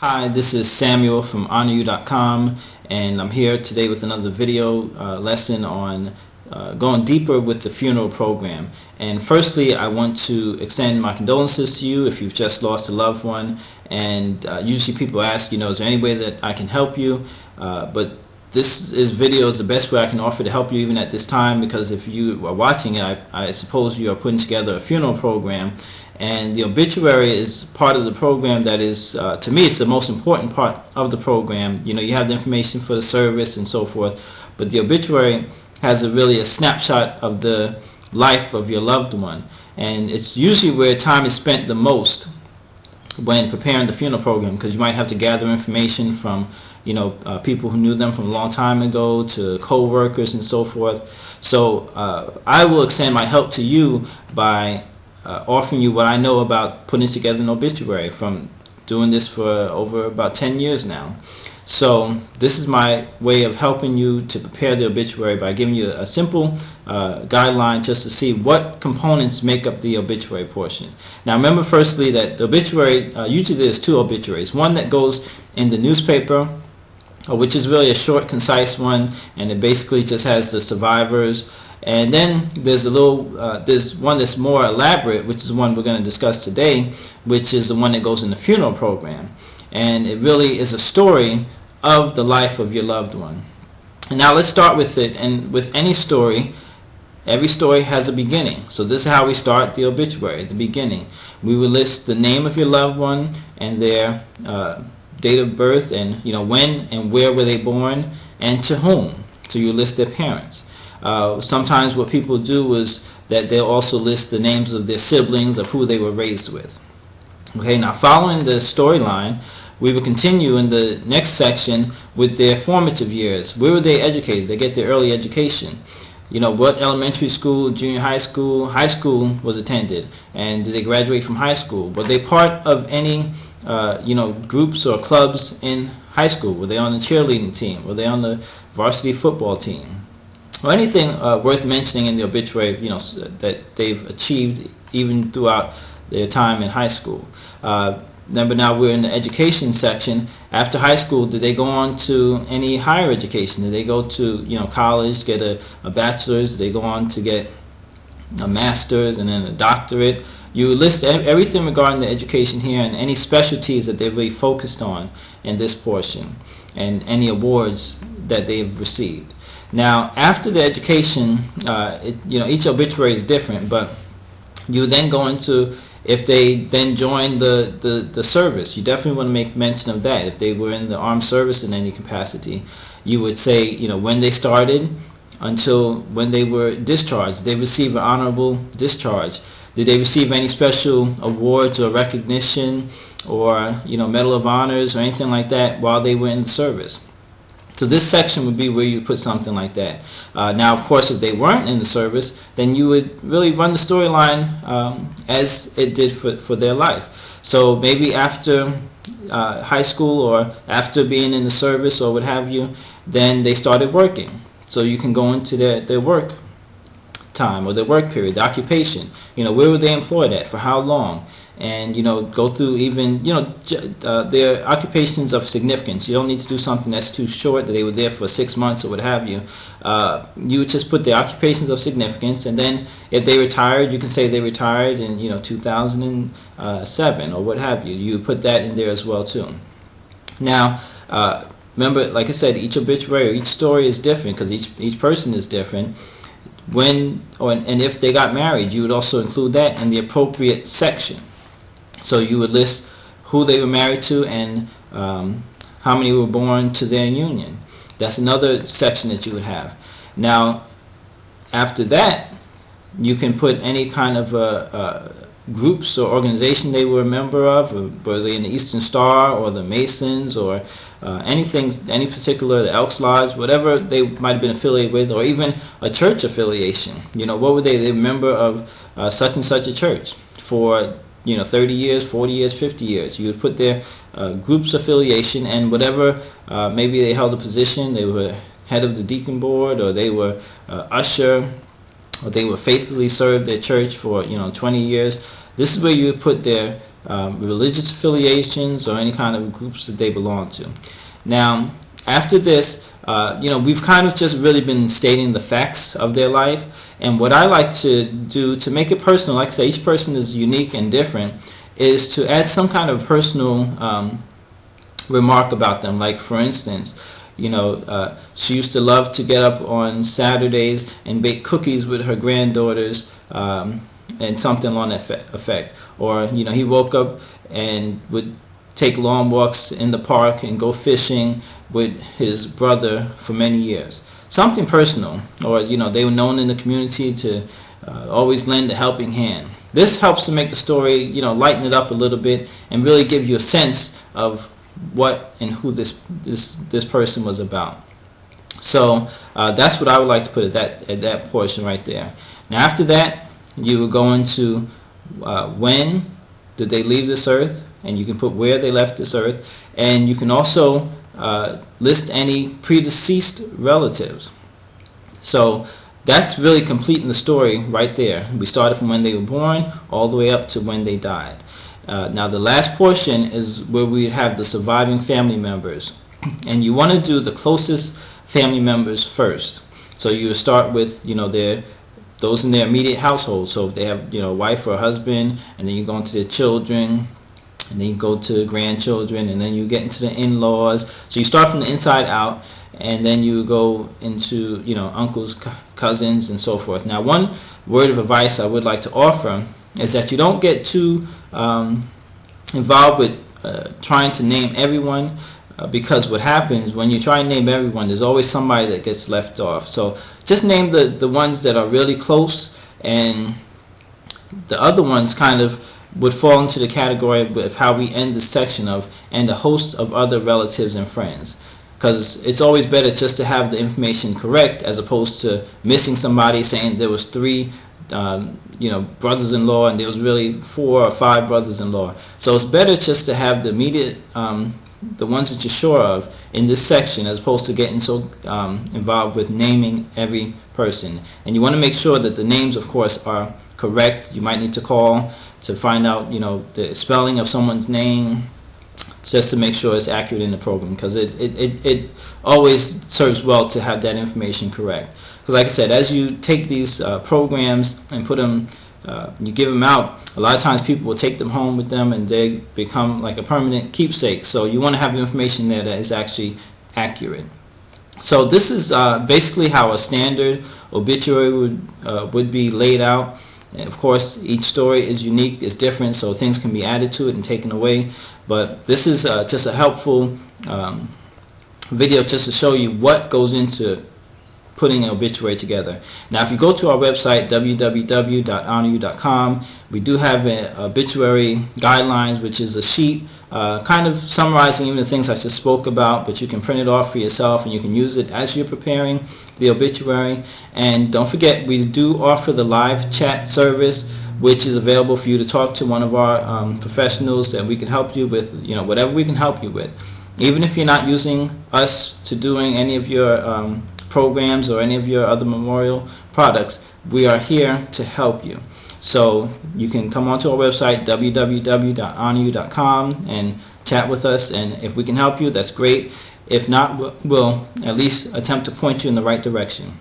Hi, this is Samuel from honoryou.com, and I'm here today with another video lesson on going deeper with the funeral program. And firstly, I want to extend my condolences to you if you've just lost a loved one. And usually people ask, is there any way that I can help you? But this video is the best way I can offer to help you even at this time, because if you are watching it, I suppose you are putting together a funeral program. And the obituary is part of the program that is, to me, it's the most important part of the program. You have the information for the service and so forth, but the obituary has really a snapshot of the life of your loved one. And it's usually where time is spent the most when preparing the funeral program, because you might have to gather information from people who knew them from a long time ago to co-workers and so forth. So I will extend my help to you by offering you what I know about putting together an obituary, from doing this for over about 10 years now. So this is my way of helping you to prepare the obituary by giving you a simple guideline just to see what components make up the obituary portion. Now remember firstly that the obituary, usually there's two obituaries. One that goes in the newspaper, which is really a short, concise one, and it basically just has the survivors. And then there's there's one that's more elaborate, which is the one we're going to discuss today, which is the one that goes in the funeral program. And it really is a story of the life of your loved one. And now let's start with it. And with any story, every story has a beginning. So this is how we start the obituary, the beginning. We will list the name of your loved one and their date of birth, and when and where were they born, and to whom. So you list their parents. Sometimes what people do is that they'll also list the names of their siblings, of who they were raised with. Okay, now following the storyline, we will continue in the next section with their formative years. Where were they educated? They get their early education. What elementary school, junior high school was attended, and did they graduate from high school? Were they part of any groups or clubs in high school? Were they on the cheerleading team? Were they on the varsity football team? Or anything worth mentioning in the obituary, that they've achieved even throughout their time in high school. Remember, now we're in the education section. After high school, did they go on to any higher education? Did they go to college, get a bachelor's? Did they go on to get a master's and then a doctorate? You list everything regarding the education here, and any specialties that they're really focused on in this portion, and any awards that they've received. Now, after the education, each obituary is different, but you then go into, if they then join the service, you definitely want to make mention of that. If they were in the armed service in any capacity, you would say, when they started until when they were discharged. They received an honorable discharge. Did they receive any special awards or recognition or Medal of Honors or anything like that while they were in the service? So this section would be where you put something like that. Now, of course, if they weren't in the service, then you would really run the storyline as it did for their life. So maybe after high school, or after being in the service or what have you, then they started working. So you can go into their work time or their work period, the occupation. Where were they employed at, for how long? And go through even their occupations of significance. You don't need to do something that's too short, that they were there for 6 months or what have you. You would just put their occupations of significance, and then if they retired, you can say they retired in 2007 or what have you. You put that in there as well too. Now remember, like I said, each obituary or each story is different, because each person is different. And if they got married, you would also include that in the appropriate section. So you would list who they were married to and how many were born to their union. That's another section that you would have. Now, after that, you can put any kind of groups or organization they were a member of, or were they in the Eastern Star or the Masons, or anything, any particular, the Elks Lodge, whatever they might have been affiliated with, or even a church affiliation. What were they? They were a member of such and such a church for 30 years, 40 years, 50 years. You would put their group's affiliation, and whatever, maybe they held a position, they were head of the deacon board, or they were usher, or they were faithfully served their church for 20 years. This is where you would put their religious affiliations, or any kind of groups that they belong to. Now, after this, we've kind of just really been stating the facts of their life. And what I like to do to make it personal, like I say, each person is unique and different, is to add some kind of personal remark about them. Like, for instance, she used to love to get up on Saturdays and bake cookies with her granddaughters, and something along that effect. Or, he woke up and would take long walks in the park and go fishing with his brother for many years. Something personal. Or, they were known in the community to always lend a helping hand. This helps to make the story, lighten it up a little bit and really give you a sense of what and who this person was about. So that's what I would like to put at that portion right there. Now, after that, you will go into when did they leave this earth, and you can put where they left this earth, and you can also list any predeceased relatives. So that's really completing the story right there. We started from when they were born all the way up to when they died. Now the last portion is where we have the surviving family members, and you want to do the closest family members first. So you start with those in their immediate household. So if they have a wife or a husband, and then you go into their children, and then you go to grandchildren, and then you get into the in-laws. So you start from the inside out, and then you go into uncles, cousins, and so forth. Now, one word of advice I would like to offer is that you don't get too involved with trying to name everyone, because what happens when you try and name everyone, there's always somebody that gets left off. So just name the ones that are really close, and the other ones kind of would fall into the category of how we end this section of and a host of other relatives and friends. Because it's always better just to have the information correct as opposed to missing somebody, saying there was 3 brothers-in-law and there was really 4 or 5 brothers-in-law. So it's better just to have the immediate the ones that you're sure of in this section, as opposed to getting so involved with naming every person. And you want to make sure that the names, of course, are correct. You might need to call to find out the spelling of someone's name, just to make sure it's accurate in the program, because it always serves well to have that information correct. Because like I said, as you take these programs and put them, you give them out, a lot of times people will take them home with them and they become like a permanent keepsake. So you want to have information there that is actually accurate. So this is basically how a standard obituary would be laid out. And of course, each story is unique, is different, so things can be added to it and taken away. But this is just a helpful video just to show you what goes into putting an obituary together. Now, if you go to our website, www.honoryou.com, we do have an obituary guidelines, which is a sheet kind of summarizing even the things I just spoke about, but you can print it off for yourself and you can use it as you're preparing the obituary. And don't forget, we do offer the live chat service, which is available for you to talk to one of our professionals, and we can help you with whatever we can help you with. Even if you're not using us to doing any of your programs or any of your other memorial products, we are here to help you. So you can come onto our website, www.honoryou.com, and chat with us, and if we can help you, that's great. If not, we'll at least attempt to point you in the right direction.